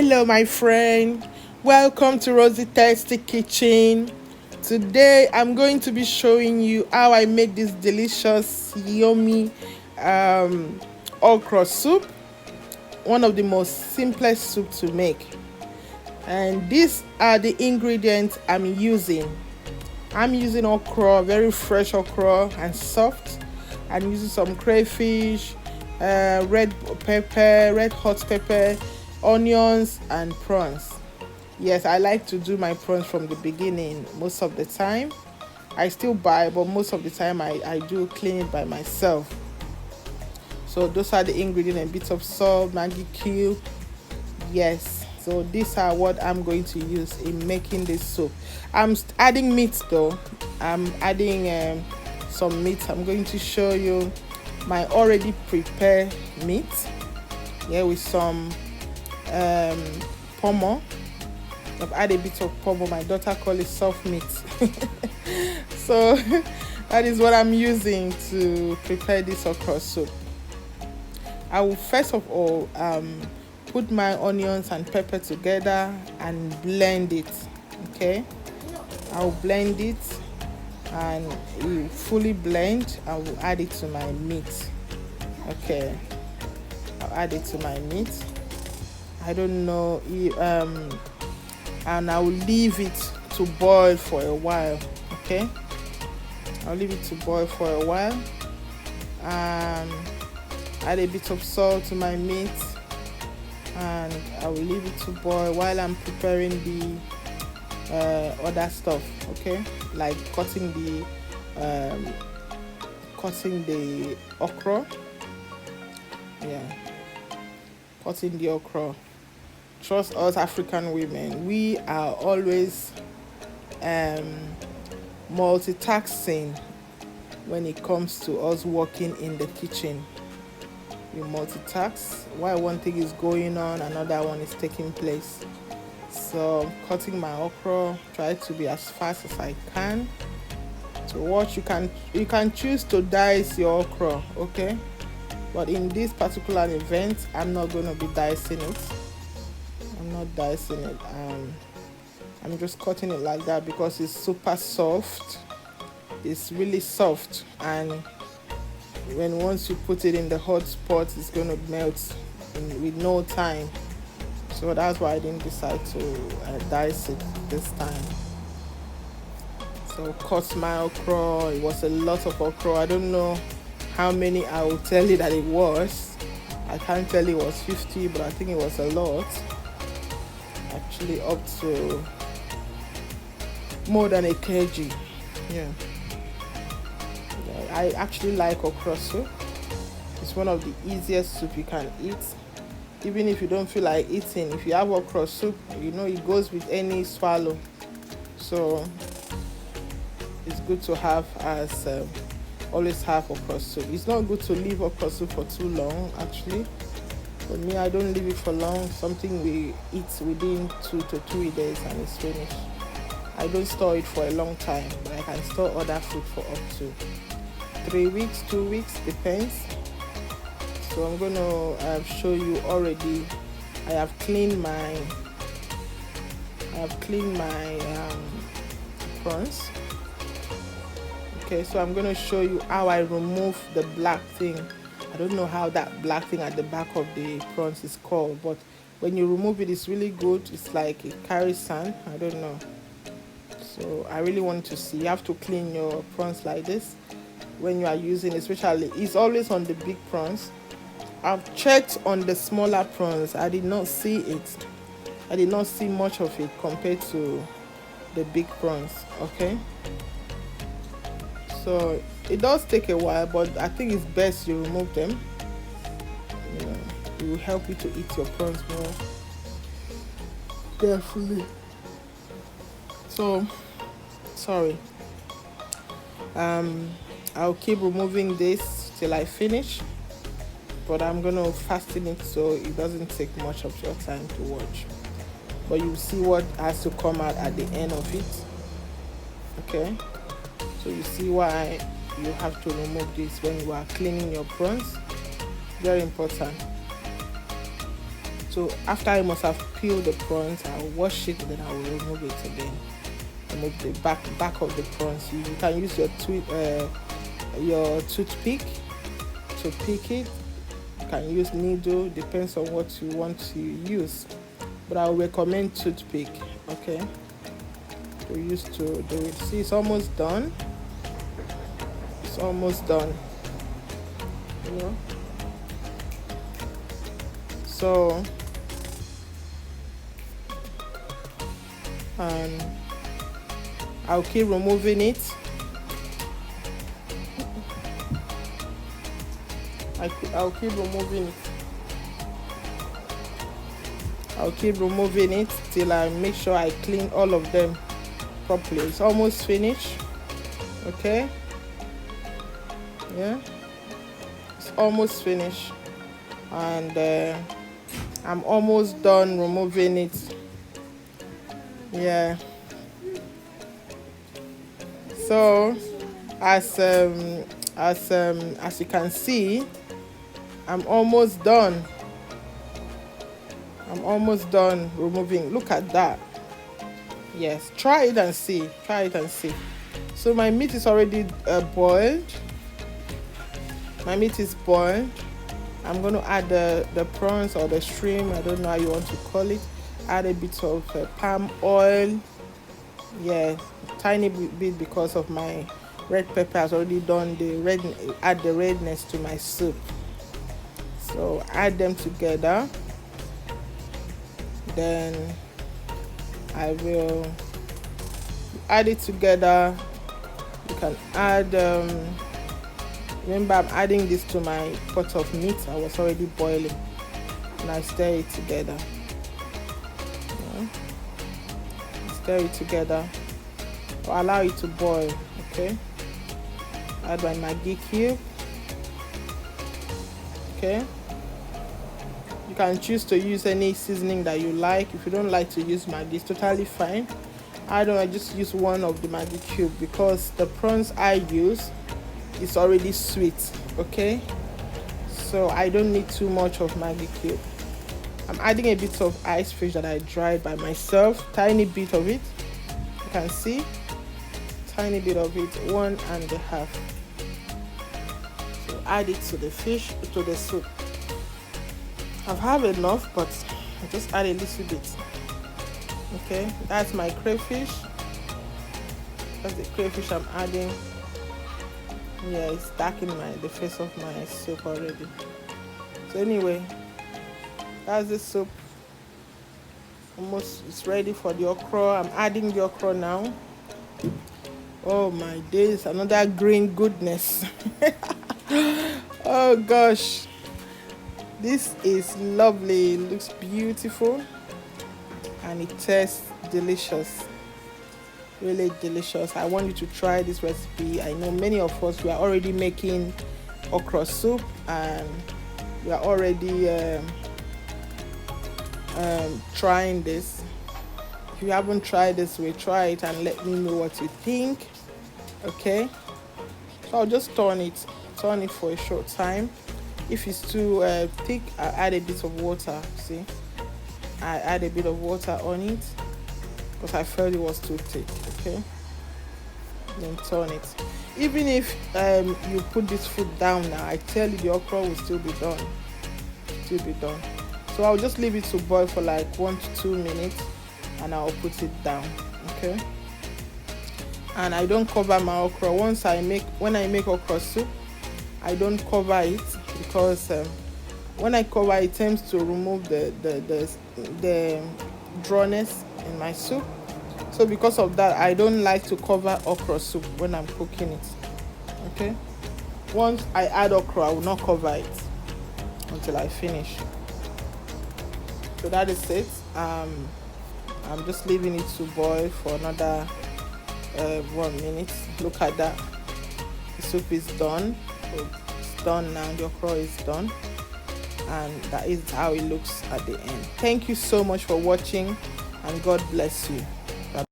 Hello, my friend. Welcome to RosyTastyKitchen. Today, I'm going to be showing you how I make this delicious, yummy um, okra soup. One of the most simplest soup to make. And these are the ingredients I'm using. I'm using okra, very fresh okra and soft. I'm using some crayfish, red pepper, red hot pepper, onions, and prawns. Yes, I like to do my prawns from the beginning most of the time. I still buy, but most of the time I do clean it by myself. So those are the ingredients: a bit of salt, Maggie cube. Yes. So these are what I'm going to use in making this soup. I'm adding meat though. I'm adding some meat. I'm going to show you my already prepared meat. Yeah, with some um, pommo. I've added a bit of pommo. My daughter calls it soft meat. So that is what I'm using to prepare this okra soup. I will first of all put my onions and pepper together and blend it. Okay, I'll blend it and it will fully blend. I will add it to my meat. Okay, I'll add it to my meat. I don't know and I will leave it to boil for a while. Okay, I'll leave it to boil for a while. Add a bit of salt to my meat and I will leave it to boil while I'm preparing the other stuff. Okay, like cutting the okra. Yeah, cutting the okra. Trust us, African women, we are always multitasking when it comes to us working in the kitchen. We multitask. While one thing is going on, another one is taking place. So cutting my okra, try to be as fast as I can. To watch, you can choose to dice your okra, okay? But in this particular event, I'm not going to be dicing it. I'm not dicing it. I'm just cutting it like that because it's super soft. It's really soft, and when once you put it in the hot pot, it's going to melt with no time. So that's why I didn't decide to dice it this time. So cut my okra. It was a lot of okra. I don't know how many I will tell you that it was. I can't tell you it was 50, but I think it was a lot. Actually up to more than a kg. Yeah. I actually like okra soup. It's one of the easiest soup you can eat. Even if you don't feel like eating, if you have okra soup, it goes with any swallow. So it's good to have as always have okra soup. It's not good to leave okra soup for too long, actually. For me, I don't leave it for long. Something we eat within 2 to 3 days and it's finished. I don't store it for a long time, but I can store other food for up to 3 weeks, 2 weeks, depends. So I'm going to show you already. I have cleaned my prawns. Okay, so I'm going to show you how I remove the black thing. I don't know how that black thing at the back of the prawns is called, but when you remove it, it's really good. It's like it carries sand. I don't know. So I really want to see. You have to clean your prawns like this when you are using, especially it's always on the big prawns. I've checked on the smaller prawns. I did not see it. I did not see much of it compared to the big prawns. Okay, so it does take a while, but I think it's best you remove them. It will help you to eat your prawns more carefully. So sorry, I'll keep removing this till I finish, but I'm gonna fasten it so it doesn't take much of your time to watch, but you see what has to come out at the end of it. Okay, so you see why you have to remove this when you are cleaning your prawns. Very important. So after I must have peeled the prawns, I'll wash it, then I will remove it again. Remove the back of the prawns. You can use your toothpick to pick it. You can use needle, depends on what you want to use, but I will recommend toothpick. Okay, we used to do it. See, it's almost done. It's almost done. You know. So, and I'll keep removing it. I'll keep removing it. I'll keep removing it till I make sure I clean all of them properly. It's almost finished. Okay. Yeah. It's almost finished. And I'm almost done removing it. Yeah. So as you can see, I'm almost done. I'm almost done removing. Look at that. Yes, try it and see. Try it and see. So my meat is already boiled. My meat is boiled. I'm going to add the prawns or the shrimp. I don't know how you want to call it. Add a bit of palm oil. Yeah, tiny bit because of my red pepper has already done add the redness to my soup. So add them together. Then I will add it together. You can add remember, I'm adding this to my pot of meat. I was already boiling, and I stir it together. Stir it together, or allow it to boil. Okay. Add my Maggie cube. Okay. You can choose to use any seasoning that you like. If you don't like to use Maggie, it's totally fine. I just use one of the Maggie cube because the prawns I use is already sweet. Okay, so I don't need too much of Maggie cube. I'm adding a bit of ice fish that I dried by myself. Tiny bit of it. You can see. Tiny bit of it. 1.5. So add it to the fish, to the soup. I've had enough, but I just add a little bit. Okay, that's my crayfish. That's the crayfish I'm adding. Yeah, it's darkening the face of my soup already. So anyway, that's the soup. Almost, it's ready for the okra. I'm adding the okra now. Oh my days, another green goodness. Oh gosh, this is lovely. It looks beautiful and it tastes delicious. Really delicious. I want you to try this recipe. I know many of us, we are already making okra soup and we are already trying this. If you haven't tried this, try it and let me know what you think. Okay, so I'll just turn it for a short time. If it's too thick, I'll add a bit of water. See, I add a bit of water on it because I felt it was too thick. Okay, then turn it. Even if you put this food down now, I tell you the okra will still be done. So I'll just leave it to boil for like 1 to 2 minutes and I'll put it down. Okay, and I don't cover my okra. When I make okra soup, I don't cover it because when I cover it tends to remove the drawness in my soup. So because of that, I don't like to cover okra soup when I'm cooking it. Okay, once I add okra, I will not cover it until I finish. So that is it. I'm just leaving it to boil for another 1 minute. Look at that. The soup is done. It's done now. The okra is done. And that is how it looks at the end. Thank you so much for watching and God bless you.